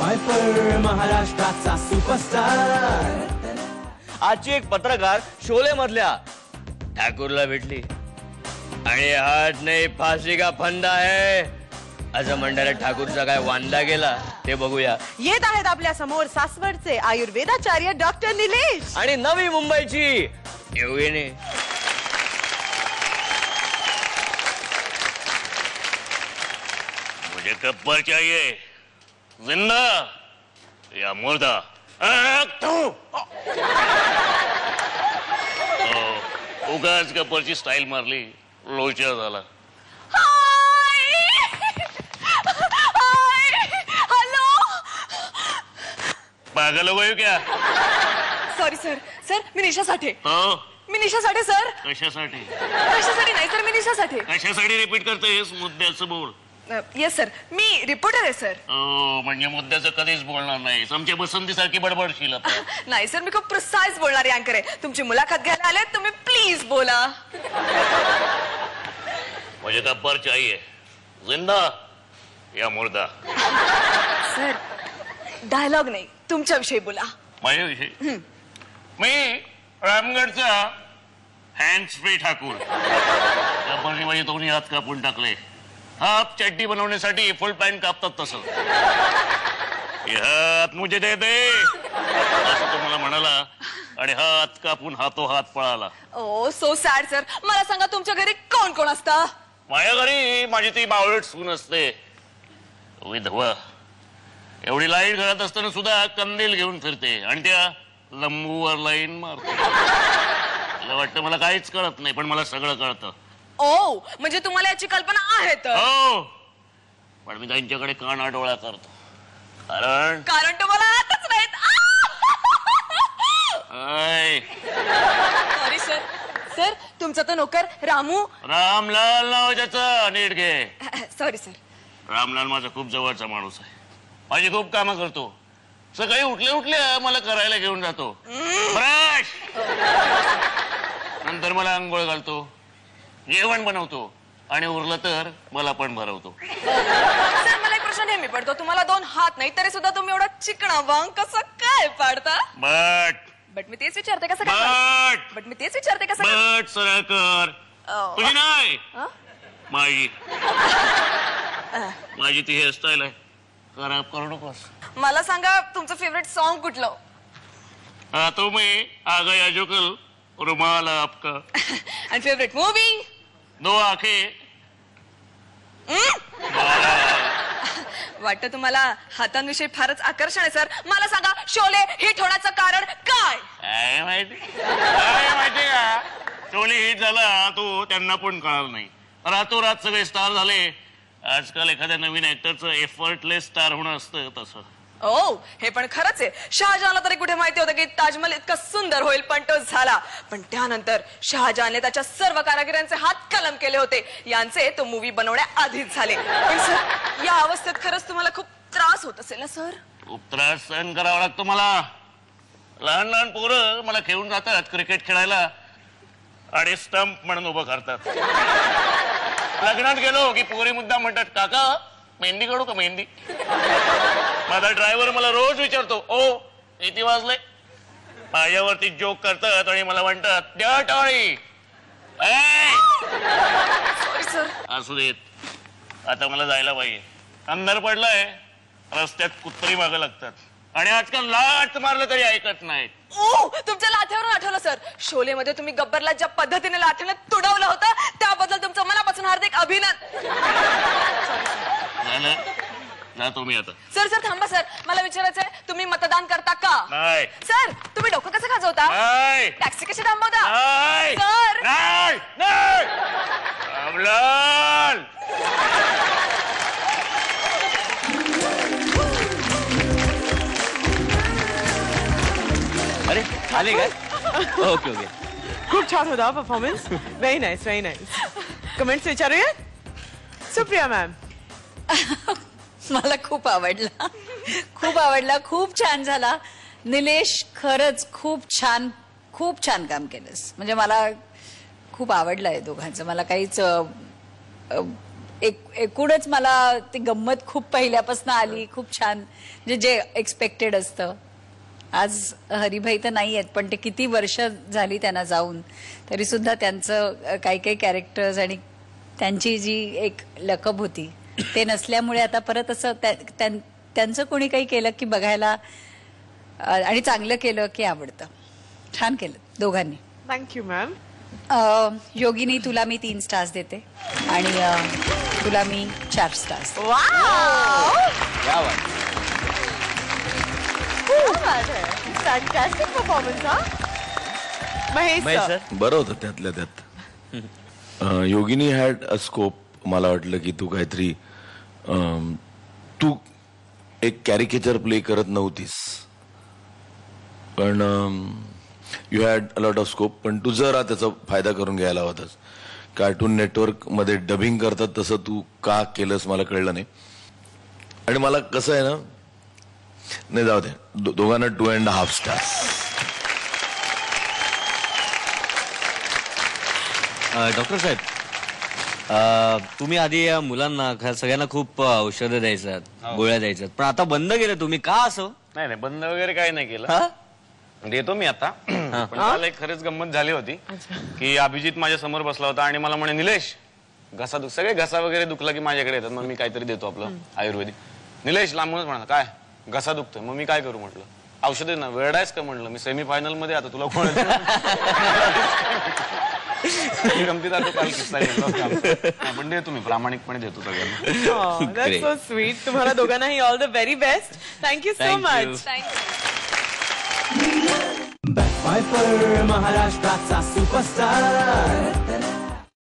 Piper महाराष्ट्राचा superstar. आजची एक पत्रकार शोले मधल्या ठाकूरला भेटली आणि हात नाही फाशी का फंदा है असं म्हणणाऱ्या ठाकूरचा काय वांदा गेला ते बघूया. येत आहेत आपल्या समोर सासवडचे आयुर्वेदाचार्य डॉक्टर निलेश आणि नवी मुंबईची येऊने. मुझे कब्बर चाहिए, जिंदा या मुर्दा. उगाच गब्बरची स्टाईल मारली, लोचा झाला. पागल हो गयो क्या? Sorry sir. सर मी निशा साठे. हो मी निशा साठे सर. कशासाठी? कशासाठी नाही सर, मी निशा साठे. कशासाठी रिपीट करतेस? मुद्द्याचं बोल. येस सर, मी रिपोर्टर आहे सर. हो म्हणजे मुद्द्याचं कधीच बोलणार नाही. आमच्या बसंतीसारखी बडबडशील आता. नाही सर, मी खूप प्रिसाइज बोलणारी अँकर आहे. तुमची मुलाखत घ्यायला आले, तुम्ही प्लीज बोला. मुझे गब्बर चाहिए, जिंदा या मुर्दा. सर डायलॉग नाही, तुमच्याविषयी बोला. माझ्याविषयी? मी रामगडचा हँड्स फ्री ठाकूर. गब्बरने माझे दोन्ही हात कापून टाकले. हाफ चड्डी बनवण्यासाठी फुल पॅन्ट कापतात तसं. हात मुझे दे दे असं तो मला म्हणाला आणि हात कापून हातो हात पळाला. ओ सो सॅड सर. मला सांगा तुमच्या घरी कोण कोण असतं? माझ्या घरी माझी ती बावळट सून असते, विधवा. एवढी लाईट घरात असताना सुद्धा कंदील घेऊन फिरते आणि त्या लंबूवर लाईन मारते. मला वाटतं मला काहीच कळत नाही, पण मला सगळं कळतं. ओ म्हणजे तुम्हाला याची कल्पना आहे तर? हो पण मी त्यांच्याकडे कानाडोळा करतो. कारण तुम्हाला आताच नाहीत. Sorry sir. सर तुमचा तो नोकर रामू. रामलाल नाव त्याचं, नीट घे. Sorry sir. रामलाल माझा खूप जवळचा माणूस आहे. माझी खूप कामं करतो. सकाळी उठल्या उठल्या मला करायला घेऊन जातो ब्रश. नंतर मला आंघोळ घालतो, जेवण बनवतो आणि उरलं तर मला पण भरवतो. सर मला एक प्रश्न नेहमी पडतो. तुम्हाला दोन हात नाही तरी सुद्धा तुम्ही एवढा चिकणा वांग कसं काय पाडता? बट मी तेच विचारते कसं काय? बट मी तेच विचारते कसं काय? बट सरळ कर. तुझी नाही माझी. माझी ती हेअरस्टाईल आहे, खराब करू नकोस. मला सांगा तुमचं फेवरेट सॉन्ग कुठलं? हाँ तो मैं आ गया जो कल रुमाल आपका. आणि फेवरेट मूवी? दो आंखें. वाटतं तुम्हाला हातांविषयी फारच आकर्षण आहे सर. मला सांगा शोले हिट होण्याचं कारण काय? काय माहिती का? शोले हिट झाला तो त्यांना पण कळालं नाही. रातोरात सगळे स्टार झाले. आजकाल एखाद्या नवीन ऍक्टरचं एफर्टलेस स्टार होणं असतं तसं. ओ हे पण खरंच आहे. शहाजहानला तरी कुठे माहिती होतं की ताजमहल इतका सुंदर होईल, पण तो झाला. पण त्यानंतर शहाजहानने त्याच्या सर्व कारागिरांचे हात कलम केले होते. यांचे तो मूवी बनवण्याआधीच झाले. पण सर या अवस्थेत खरंच तुम्हाला खूप त्रास होत असेल ना सर? खूप त्रास सहन करावा लागतो मला. लहान लहान पोरं मला घेऊन जातात क्रिकेट खेळायला आणि स्टंप म्हणून उभं करतात. लग्नात गेलो की पोरी मुद्दा म्हणतात, काका मेहंदी काढू का मेहंदी? माझा ड्रायव्हर मला रोज विचारतो, ओ किती वाजले? माझ्यावरती जोक करतात आणि मला म्हणतात, द्या टाळी. Sorry sir. असू देत, आता मला जायला पाहिजे. अंधार पडलाय, रस्त्यात कुत्री मागं लागतात आणि आजकाल लाट मारलं तरी ऐकत नाहीत. ओ तुमच्या लाथेवरून आठवलं सर. शोले मध्ये तुम्ही गब्बरला ज्या पद्धतीने लाथेने तुडवलं होतं त्याबद्दल तुमचं मनापासून हार्दिक अभिनंदन. झालं, जातो मी आता. सर सर थांबा सर. मला विचारायचंय तुम्ही मतदान करता का? नाही. सर तुम्ही डोकं कसं खाजवता? नाही. टॅक्सी कशी थांबवता? नाही. सर नाही. नाही. रामलाल. अरे आले काय? Okay okay. खूप छान होता performance. Very nice very nice. Comments विचारूया. सुप्रिया मॅम. मला खूप आवडला, खूप आवडला, खूप छान झाला. निलेश खरंच खूप छान काम केलंस. म्हणजे मला खूप आवडलं आहे दोघांचं. मला काहीच एकूणच मला ती गंमत खूप पहिल्यापासून आली, खूप छान. म्हणजे जे एक्सपेक्टेड असतं. आज हरिभाई तर नाही आहेत, पण ते किती वर्ष झाली त्यांना जाऊन, तरी सुद्धा त्यांचं काही काही कॅरेक्टर्स आणि त्यांची जी एक लकब होती ते नसल्यामुळे आता परत असं त्यांचं कोणी काही केलं की बघायला आणि चांगलं केलं की आवडतं. छान केलं दोघांनी. Thank you ma'am. योगिनी, तुला मी 3 स्टार्स देते आणि तुला मी 4 स्टार्स. Fantastic performance. हा महेश सर. बरं होतं त्यातल्या त्यात. योगिनी हॅड अ स्कोप. मला वाटलं की तू काहीतरी तू एक कॅरिकेचर प्ले करत नव्हतीस, पण you had a lot of scope. पण तू जरा त्याचा फायदा करून घ्यायला हवास. कार्टून नेटवर्क मध्ये डबिंग करतात तसं तू का केलंस मला कळलं नाही. आणि मला कसं आहे ना, नाही जाऊ दे, दोघांना 2.5 स्टार्स. डॉक्टर साहेब, तुम्ही आधी या मुलांना सगळ्यांना खूप औषधं द्यायच्यात, गोळ्या द्यायच्यात, पण आता बंद केलं तुम्ही, का असं? नाही बंद वगैरे काही नाही केलं. देतो मी आता. पण काल एक खरंच गंमत झाली होती की अभिजित माझ्या समोर बसला होता आणि मला म्हणे, निलेश सगळे घसा वगैरे दुखला की माझ्याकडे येतात, मग मी काहीतरी देतो आपलं आयुर्वेदिक. निलेश लांबूनच म्हणा, काय घसा दुखतोय? मग मी काय करू म्हटलं, औषध ना, वेळायच का म्हटलं, मी सेमीफायनल मध्ये आता तुला कोण गमतीदार तो काल किस्सा घेतला. पण देतो मी, प्रामाणिकपणे देतो सगळ्यांना. That's so sweet. तुम्हाला दोघांनाही all the very best. Thank you so much. Backfire महाराष्ट्राचा सुपरस्टार